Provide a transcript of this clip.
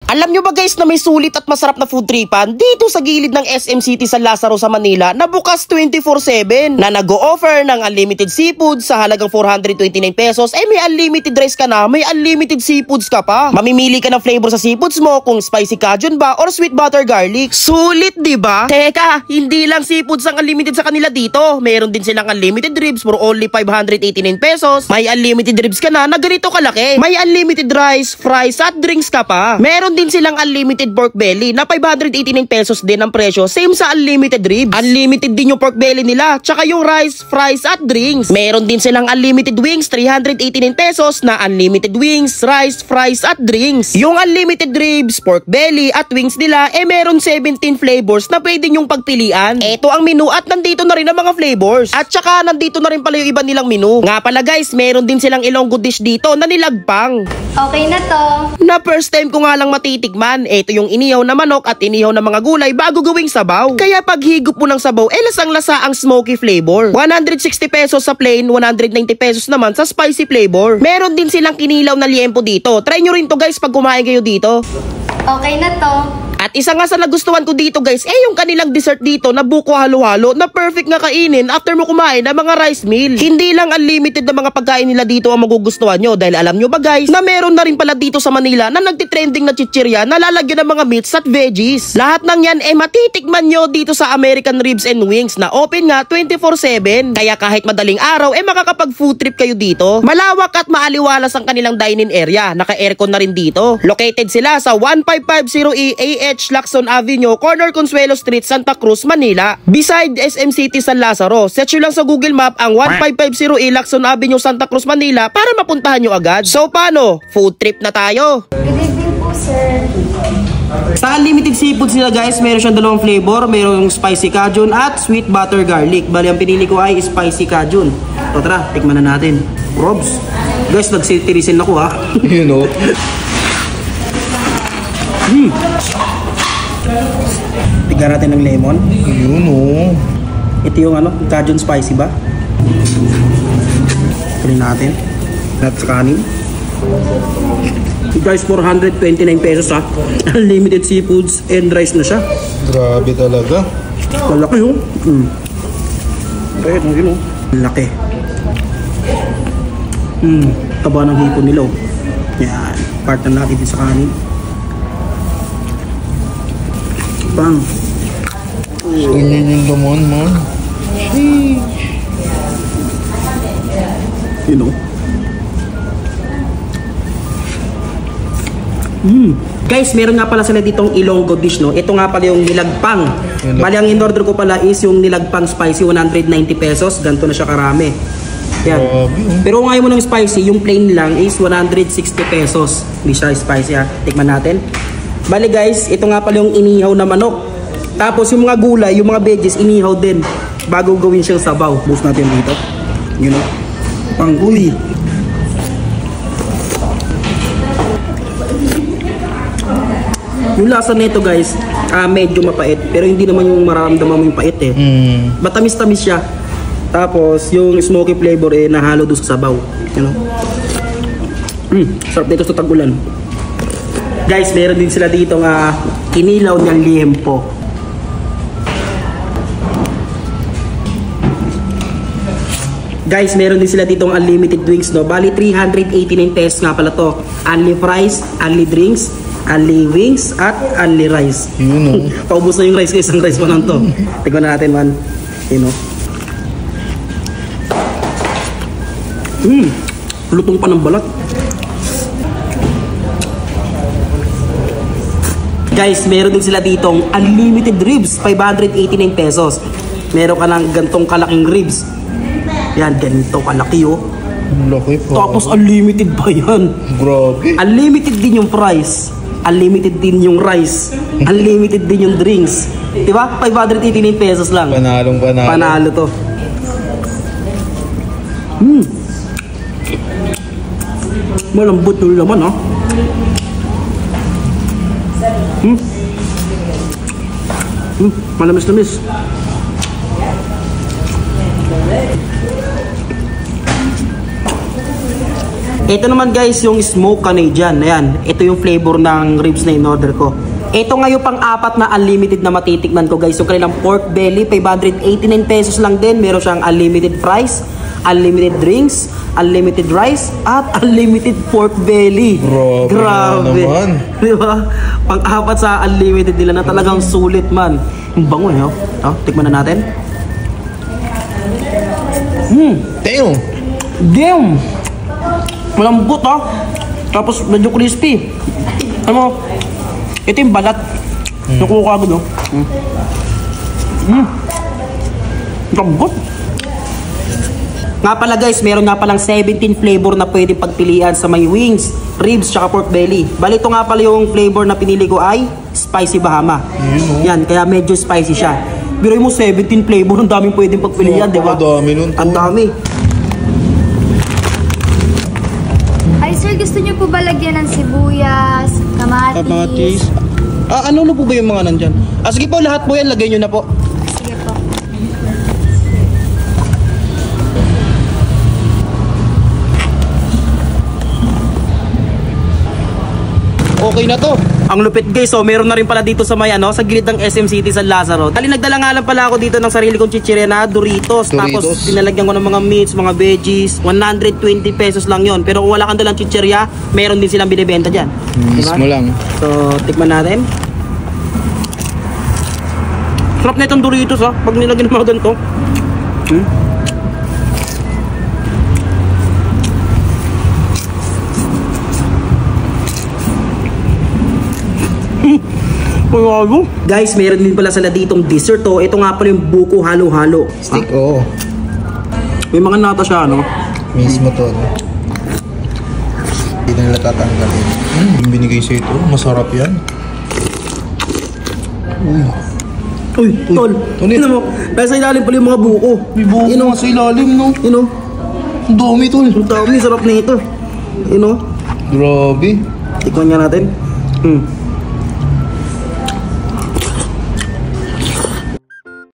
Alam nyo ba guys na may sulit at masarap na food tripan dito sa gilid ng SM City San Lazaro sa Manila na bukas 24/7 na nag-o-offer ng unlimited seafood sa halagang 429 pesos. May unlimited rice ka na, may unlimited seafoods ka pa. Mamimili ka ng flavor sa seafoods mo kung spicy Cajun ba or sweet butter garlic. Sulit, di ba? Teka, hindi lang seafoods ang unlimited sa kanila dito. Meron din silang unlimited ribs for only 589 pesos. May unlimited ribs ka na ganito kalaki. May unlimited rice, fries at drinks ka pa. Meron din silang unlimited pork belly na 589 pesos din ang presyo, same sa unlimited ribs. Unlimited din yung pork belly nila, tsaka yung rice, fries at drinks. Meron din silang unlimited wings, 389 pesos na unlimited wings, rice, fries at drinks. Yung unlimited ribs, pork belly at wings nila, meron 17 flavors na pwede nyong pagpilian. Ito ang menu at nandito na rin ang mga flavors. At tsaka nandito na rin pala yung iba nilang menu. Nga pala guys, meron din silang Ilonggo dish dito na nilagpang. Okay na to. Na first time ko nga lang matitikman. Ito yung inihaw na manok at inihaw na mga gulay bago gawing sabaw. Kaya pag higop mo ng sabaw, lasang-lasa ang smoky flavor. 160 pesos sa plain, 190 pesos naman sa spicy flavor. Meron din silang kinilaw na liempo dito. Try nyo rin to guys pag kumain kayo dito. Okay na to. At isa nga sa nagustuhan ko dito guys, yung kanilang dessert dito na buko halo-halo na perfect nga kainin after mo kumain ng mga rice meal. Hindi lang unlimited na mga pagkain nila dito ang magugustuhan nyo dahil alam nyo ba guys na meron na rin pala dito sa Manila na nagtitrending na chichirya na lalagyan ng mga meats at veggies. Lahat ng yan matitikman nyo dito sa American Ribs and Wings na open nga 24/7. Kaya kahit madaling araw makakapag food trip kayo dito. Malawak at maaliwalas ang kanilang dining area. Naka-aircon na rin dito. Located sila sa 1550 AH Lacson Avenue, corner Consuelo Street, Santa Cruz, Manila. Beside SM City San Lazaro. Search nyo lang sa Google Map ang 1550 Lacson Avenue, Santa Cruz, Manila para mapuntahan nyo agad. So paano? Food trip na tayo. Good evening po, sir. Sa unlimited seafoods nila guys, meron siyang dalawang flavor. Meron yung spicy Cajun at sweet butter garlic. Bali, ang pinili ko ay spicy Cajun. So tara, tikman na natin. Robs. Guys, nagsitirisin ako ha. You know. Tignan natin ng lemon. You know. Ito yung Cajun spicy ba? Tuloy natin. At sa kanin. Guys, 429 pesos ha. Unlimited seafoods and rice na siya. Grabe talaga. Malaki yun. Bakit yun? Malaki. Taba ng hipon nila. Yan. Part na natin din sa kanin. Bang. Ganyan yung laman, man. You know. Guys, meron nga pala sila ditong Ilonggo dish, no? Ito nga pala yung nilagpang. Bali, ang in-order ko pala is yung nilagpang spicy, 190 pesos. Ganito na siya karami. Yan. Pero kung ayaw mo ng spicy, yung plain lang is 160 pesos. Hindi siya spicy ha. Tikman natin. Bali guys, ito nga pala yung inihaw na manok. Tapos yung mga gulay, yung mga veggies, inihaw din. Bago gawin siyang sabaw. Boost natin dito. You know. Pang-uy. Yung lasa nito guys, medyo mapait. Pero hindi naman yung mararamdaman mo yung pait Matamis-tamis siya. Tapos yung smoky flavor nahalo doon sa sabaw. You know. Sarap dito sa tag-ulan. Guys, meron din sila dito nga kinilaw ng liempo. Guys, meron din sila dito ng unlimited wings, no? Bali, 389 pesos nga pala to. Only fries, only drinks, only wings, at only rice. You know. Paubos na yung rice ko, isang rice pa lang to. Tignan na natin, man. You know. Lutong pa ng balat. Guys, meron din sila ditong unlimited ribs, 589 pesos. Meron ka ng gantong kalaking ribs. Yan, ganito kalaki Laki pa. Tapos unlimited pa yan. Grabe. Unlimited din yung fries. Unlimited din yung rice. Unlimited din yung drinks. Diba? 589 pesos lang. Panalong panalo. Panalo to. Malambot yung laman ha. Malamis-lamis. Ito naman guys, yung smoked Canadian. Ayan, ito yung flavor ng ribs na in-order ko. Ito nga yung pang-apat na unlimited na matitikman ko guys. Yung kanilang pork belly, 589 pesos lang din. Meron siyang unlimited fries, unlimited drinks, unlimited rice, at unlimited pork belly. Grabe naman. Di ba? Pang-apat sa unlimited nila na talagang sulit man. Ang bango eh. Oh, tikman na natin. Damn! Damn! Malambot ha. Tapos medyo crispy. Ano mo? Ito yung balat. Nakuha ko no. Lambot. Nga pala guys, meron nga palang 17 flavor na pwedeng pagpilian sa may wings, ribs, tsaka pork belly. Bali ito nga pala yung flavor na pinili ko ay Spicy Bahama. Yan, kaya medyo spicy siya. Pero mo 17 flavor, ang daming pwedeng pagpilian, di ba? Ang dami nun. Ang dami. Ay, sir, gusto niyo po ba lagyan ng sibuyas, kamatis? Ano po ba yung mga nandyan? Sige po, lahat po yan, lagay nyo na po. Sige po. Okay na to. Ang lupit guys, so meron na rin pala dito sa may sa gilid ng SM City San Lazaro. Dali nagdala nga lang pala ako dito ng sarili kong chichirya na Doritos. Tapos pinalagyan ko ng mga meats, mga veggies. 120 pesos lang yon. Pero kung wala kang dalang chichirya, meron din silang binibenta dyan. Mismo lang. So, tikman natin. Sarap na itong Doritos pag nilagyan ng mga ganito. Guys, meron din pala sila ditong dessert to. Ito nga pala yung buko halo-halo. Stick, oo. May mga nata siya, no? Mismo to. Hindi na nila tatanggalin. Yung binigay sa'yo ito, masarap yan. Uy, tol. Ano yun? Mo, nasa ilalim pala yung mga buko. May buko nga sa ilalim, no? Ang dami, tol. Ang dami, sarap na ito. Grabe. Tikman nga natin.